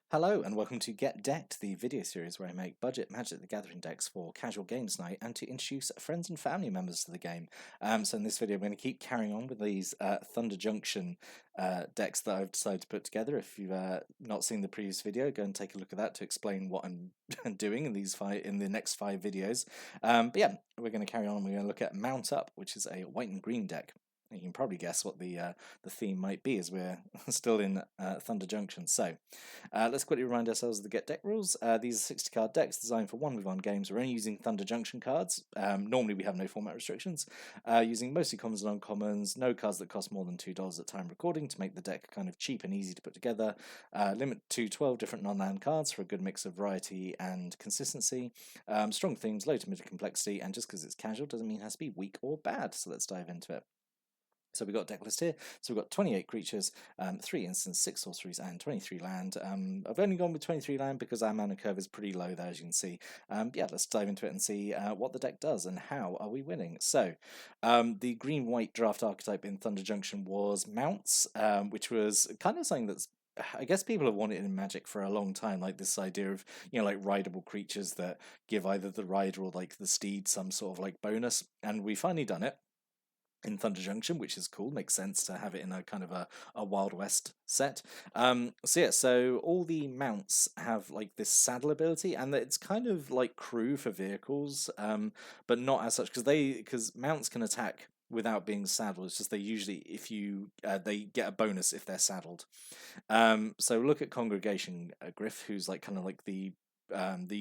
Hello and welcome to Get Decked, the video series where I make budget Magic the Gathering decks for casual games night and to introduce friends and family members to the game. So in this video I'm going to keep carrying on with these Thunder Junction decks that I've decided to put together. If you've not seen the previous video, go and take a look at that to explain what I'm doing in the next 5 videos. But yeah, we're going to carry on. We're going to look at Mount Up, which is a white and green deck. You can probably guess what the theme might be, as we're still in Thunder Junction. So let's quickly remind ourselves of the get deck rules. These are 60-card decks designed for 1v1 games. We're only using Thunder Junction cards. Normally we have no format restrictions. Using mostly commons and uncommons, no cards that cost more than $2 at time recording to make the deck kind of cheap and easy to put together. Limit to 12 different non-land cards for a good mix of variety and consistency. Strong themes, low to mid complexity, and just because it's casual doesn't mean it has to be weak or bad. So let's dive into it. So we've got decklist here. So we've got 28 creatures, 3 instants, 6 sorceries, and 23 land. I've only gone with 23 land because our mana curve is pretty low there, as you can see. Yeah, let's dive into it and see what the deck does and how are we winning. So the green-white draft archetype in Thunder Junction was Mounts, which was kind of something that's I guess people have wanted in Magic for a long time, like this idea of, like rideable creatures that give either the rider or like the steed some sort of like bonus, and we finally done it in Thunder Junction, which is cool. Makes sense to have it in a kind of a Wild West set. So all the mounts have like this saddle ability, and it's kind of like crew for vehicles, but not as such because mounts can attack without being saddled. It's just they usually, if you they get a bonus if they're saddled. So look at Congregation Griff, who's like kind of like the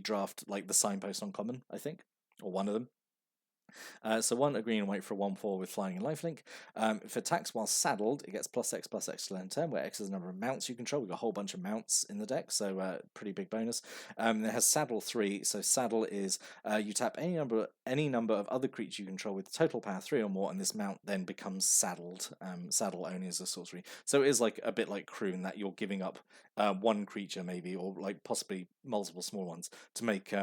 draft, like the signpost on common, I think, or one of them. So one, a green and white for a 1/4 with flying and lifelink. If it attacks while saddled, it gets +X/+X to learn turn, where X is the number of mounts you control. We've got a whole bunch of mounts in the deck, so pretty big bonus. It has saddle 3, so saddle is you tap any number of other creatures you control with total power 3 or more, and this mount then becomes saddled. Saddle only as a sorcery. So it is like a bit like crew in that you're giving up one creature maybe, or like possibly multiple small ones to make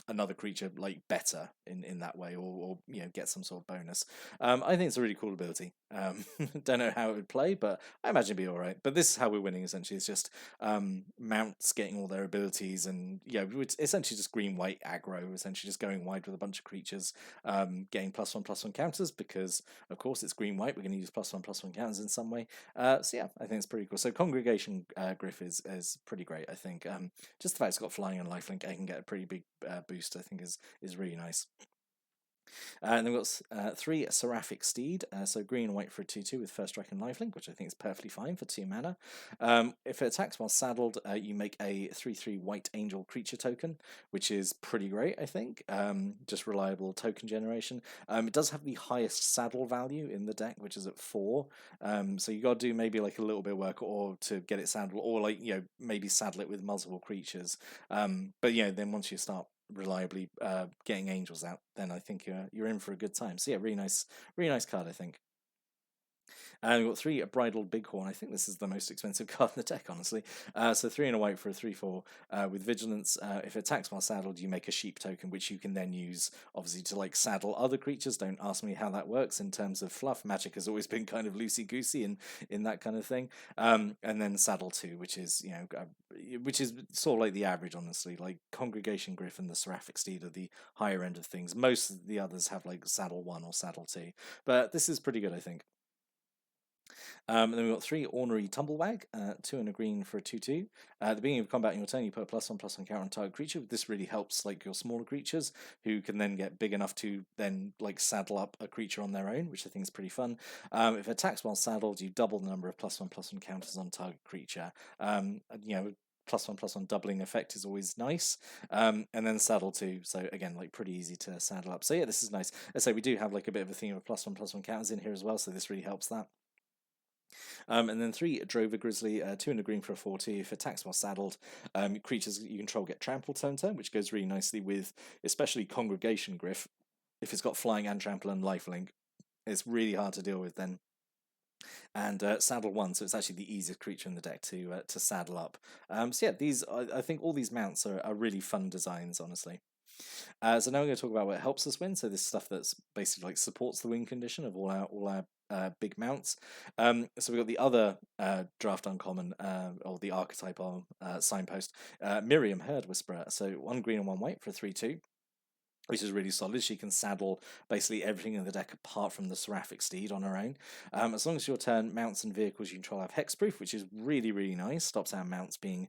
another creature like better in that way, or get some sort of bonus. I think it's a really cool ability. Don't know how it would play, but I imagine it'd be all right. But this is how we're winning essentially. It's just mounts getting all their abilities, and it's essentially just green white aggro. Essentially just going wide with a bunch of creatures, getting +1/+1 counters because of course it's green white. We're going to use +1/+1 counters in some way. So yeah, I think it's pretty cool. So Congregation Griff is pretty great. I think just the fact it's got flying and lifelink, I can get a pretty big boost. I think is really nice. And then we've got 3 Seraphic Steed, so green and white for a 2/2 with first strike and lifelink, which I think is perfectly fine for 2 mana. If it attacks while saddled, you make a 3/3 white angel creature token, which is pretty great, I think. Just reliable token generation. It does have the highest saddle value in the deck, which is at 4. So you got to do maybe like a little bit of work or to get it saddled, or like maybe saddle it with multiple creatures. But then once you start reliably getting angels out, then I think you're in for a good time. So yeah, really nice card, I think. And we've got 3 Bridled Bighorn. I think this is the most expensive card in the deck, honestly. So 3 and a white for a 3/4 with Vigilance. If it attacks while saddled, you make a sheep token, which you can then use, obviously, to like saddle other creatures. Don't ask me how that works in terms of fluff. Magic has always been kind of loosey-goosey in that kind of thing. And then saddle 2, which is sort of like the average, honestly. Like Congregation Griff and the Seraphic Steed are the higher end of things. Most of the others have like saddle 1 or saddle 2, but this is pretty good, I think. And then we've got 3 Ornery Tumblewag, 2 and a green for a 2/2. At the beginning of combat in your turn, you put a +1/+1 counter on target creature. This really helps like your smaller creatures, who can then get big enough to then like saddle up a creature on their own, which I think is pretty fun. If it attacks while saddled, you double the number of +1/+1 counters on target creature. +1/+1 doubling effect is always nice. And then saddle 2, so again, like pretty easy to saddle up. So yeah, this is nice. As I say, we do have like a bit of a theme of +1/+1 counters in here as well, so this really helps that. And then 3 Drover Grizzly, 2 and a green for a 40. If attacks while saddled, creatures you control get trampled turn, which goes really nicely with especially Congregation Griff. If it's got flying and trample and lifelink, it's really hard to deal with then. And saddle 1, so it's actually the easiest creature in the deck to saddle up. So yeah, I think all these mounts are really fun designs, honestly. So now we're going to talk about what helps us win. So this stuff that's basically like supports the win condition of all our big mounts. So we've got the other draft uncommon, or the archetype on signpost, Miriam Herd Whisperer. So 1 green and 1 white for a 3/2, which is really solid. She can saddle basically everything in the deck apart from the Seraphic Steed on her own. As long as your turn, mounts and vehicles you control have hexproof, which is really, really nice. Stops our mounts being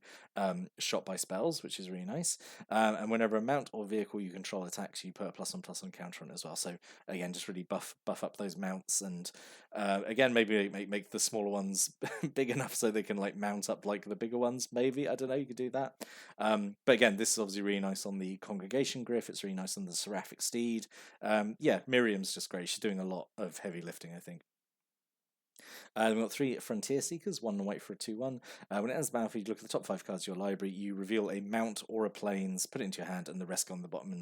shot by spells, which is really nice. And whenever a mount or vehicle you control attacks, you put a +1/+1 counter on it as well. So again, just really buff up those mounts, and again, maybe make the smaller ones big enough so they can like mount up like the bigger ones. Maybe, I don't know, you could do that. But again, this is obviously really nice on the Congregation Gryph. It's really nice on the Seraphic Steed. Yeah, Miriam's just great. She's doing a lot of heavy lifting, I think. We've got 3 Frontier Seekers, 1 white for a 2/1. When it enters the battlefield, you look at the top 5 cards of your library, you reveal a mount or a plains, put it into your hand, and the rest go on the bottom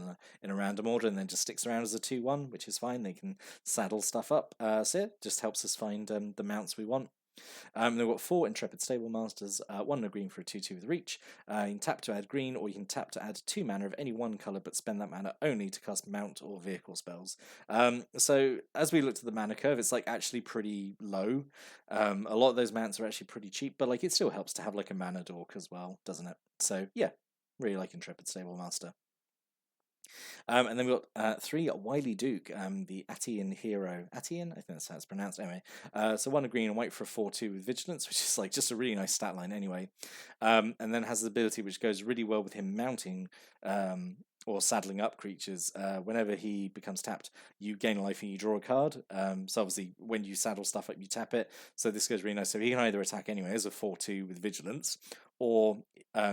in a random order, and then just sticks around as a 2/1, which is fine. They can saddle stuff up. So yeah, just helps us find the mounts we want. They've got 4 Intrepid Stable Masters, 1 and a green for a 2/2 with reach. You can tap to add green, or you can tap to add 2 mana of any one colour, but spend that mana only to cast mount or vehicle spells. So as we looked at the mana curve, it's like actually pretty low. A lot of those mounts are actually pretty cheap, but like it still helps to have like a mana dork as well, doesn't it? So yeah, really like Intrepid Stable Master. And then we've got 3 Wily Duke, the Atian hero. Atian? I think that's how it's pronounced. Anyway, so 1 green and white for a 4/2 with Vigilance, which is like just a really nice stat line anyway. And then has the ability which goes really well with him mounting or saddling up creatures. Whenever he becomes tapped, you gain life and you draw a card. So obviously, when you saddle stuff up, you tap it. So this goes really nice. So he can either attack anyway as a 4/2 with Vigilance, or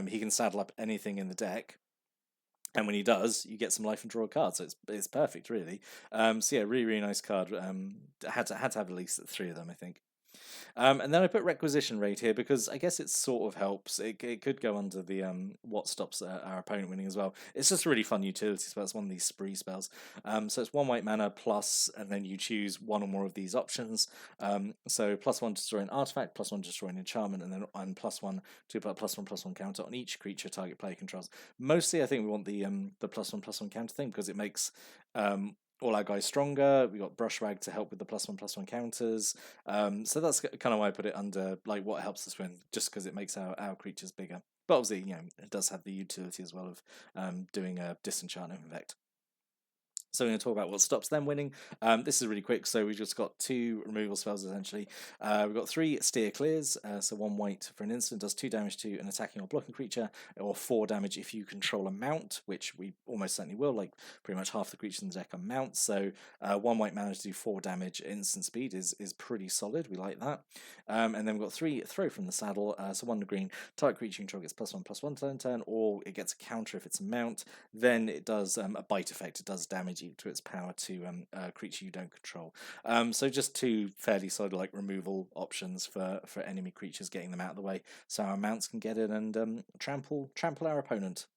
he can saddle up anything in the deck. And when he does, you get some life and draw a card, so it's perfect, really. So yeah, really nice card. Had to have at least 3 of them, I think. And then I put Requisition Raid here because I guess it sort of helps. It could go under the what stops our opponent winning as well. It's just a really fun utility spell. It's one of these spree spells. So it's 1 white mana plus, and then you choose 1 or more of these options. So +1 to destroy an artifact, +1 to destroy an enchantment, and then +1 to put a +1/+1 counter on each creature target player controls. Mostly, I think we want the +1/+1 counter thing because it makes all our guys stronger. We got Brushwag to help with the +1/+1 counters. So that's kind of why I put it under like what helps us win, just because it makes our creatures bigger. But obviously, it does have the utility as well of doing a disenchantment effect. So we're going to talk about what stops them winning. This is really quick. So we've just got 2 removal spells, essentially. We've got 3 Steer Clears. So 1 white for an instant does 2 damage to an attacking or blocking creature, or 4 damage if you control a mount, which we almost certainly will. Like pretty much half the creatures in the deck are mounts. So 1 white mana to do 4 damage at instant speed is pretty solid. We like that. And then we've got 3 Throw from the Saddle. So 1 green, target creature you control gets +1/+1 turn, or it gets a counter if it's a mount. Then it does a bite effect. It does damage to its power to a creature you don't control. So just 2 fairly solid like removal options for enemy creatures, getting them out of the way, so our mounts can get in and trample our opponent.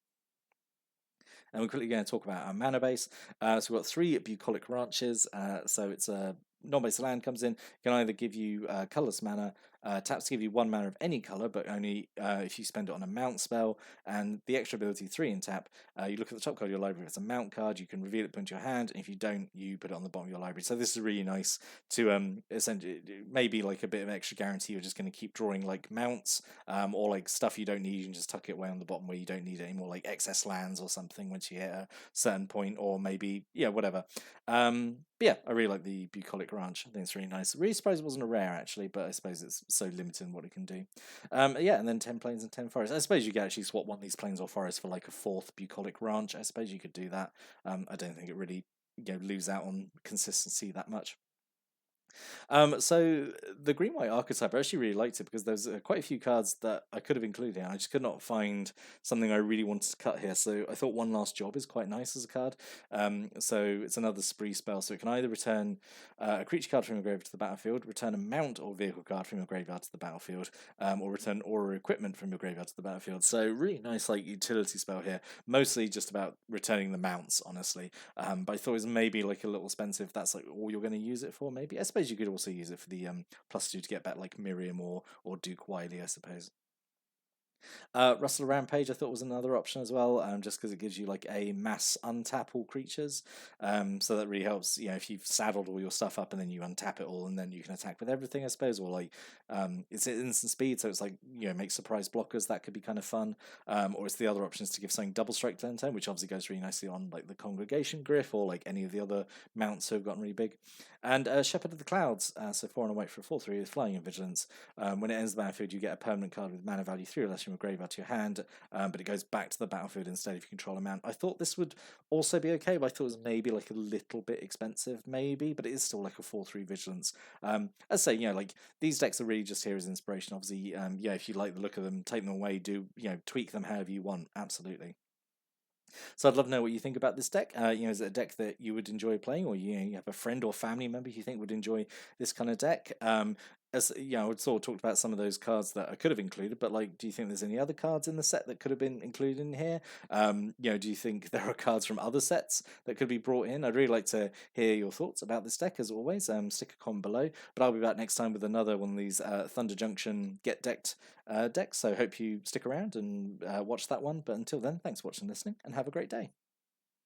And we're quickly going to talk about our mana base. So we've got 3 Bucolic Ranches. So it's a non-base land comes in, can either give you colorless mana, taps to give you 1 mana of any color, but only if you spend it on a mount spell. And the extra ability 3 in tap, you look at the top card of your library. If it's a mount card, you can reveal it, put it into your hand, and if you don't, you put it on the bottom of your library. So this is really nice to essentially maybe like a bit of extra guarantee. You're just going to keep drawing like mounts or like stuff you don't need. You can just tuck it away on the bottom where you don't need it anymore, like excess lands or something once you hit a certain point, or maybe whatever. But yeah, I really like the Bucolic Ranch. I think it's really nice. Really surprised it wasn't a rare, actually, but I suppose it's so limited in what it can do. Yeah, and then 10 plains and 10 forests. I suppose you could actually swap one of these plains or forests for like a 4th Bucolic Ranch. I suppose you could do that. I don't think it really lose out on consistency that much. So the green white archetype, I actually really liked it because there's quite a few cards that I could have included here. I just could not find something I really wanted to cut here. So I thought One Last Job is quite nice as a card. So it's another spree spell. So it can either return a creature card from your graveyard to the battlefield, return a mount or vehicle card from your graveyard to the battlefield, or return aura equipment from your graveyard to the battlefield. So really nice like utility spell here. Mostly just about returning the mounts, honestly. But I thought it was maybe like a little expensive. That's like all you're going to use it for. Maybe I suppose you could also use it for the +2 to get back like Miriam or Duke Wily, I suppose. Rustle Rampage, I thought was another option as well, just because it gives you like a mass untap all creatures. So that really helps. If you've saddled all your stuff up and then you untap it all, and then you can attack with everything, I suppose. Or like, it's instant speed, so it's like make surprise blockers. That could be kind of fun. Or it's the other options to give something double strike to turn, which obviously goes really nicely on like the Congregation Griff or like any of the other mounts who have gotten really big. And Shepherd of the Clouds, so 4 and a white for a 4/3 with flying and vigilance. When it ends the battlefield, you get a permanent card with mana value 3 or less from your graveyard to your hand, but it goes back to the battlefield instead if you control a mount. I thought this would also be okay, but I thought it was maybe like a little bit expensive, maybe, but it is still like a 4/3 vigilance. As I say, like these decks are really just here as inspiration. Obviously, if you like the look of them, take them away, do tweak them however you want. Absolutely. So I'd love to know what you think about this deck. Is it a deck that you would enjoy playing, or you have a friend or family member you think would enjoy this kind of deck? As I would sort of talked about some of those cards that I could have included, but like, do you think there's any other cards in the set that could have been included in here? Do you think there are cards from other sets that could be brought in? I'd really like to hear your thoughts about this deck as always. Stick a comment below, but I'll be back next time with another one of these Thunder Junction Get Decked decks. So hope you stick around and watch that one. But until then, thanks for watching and listening, and have a great day.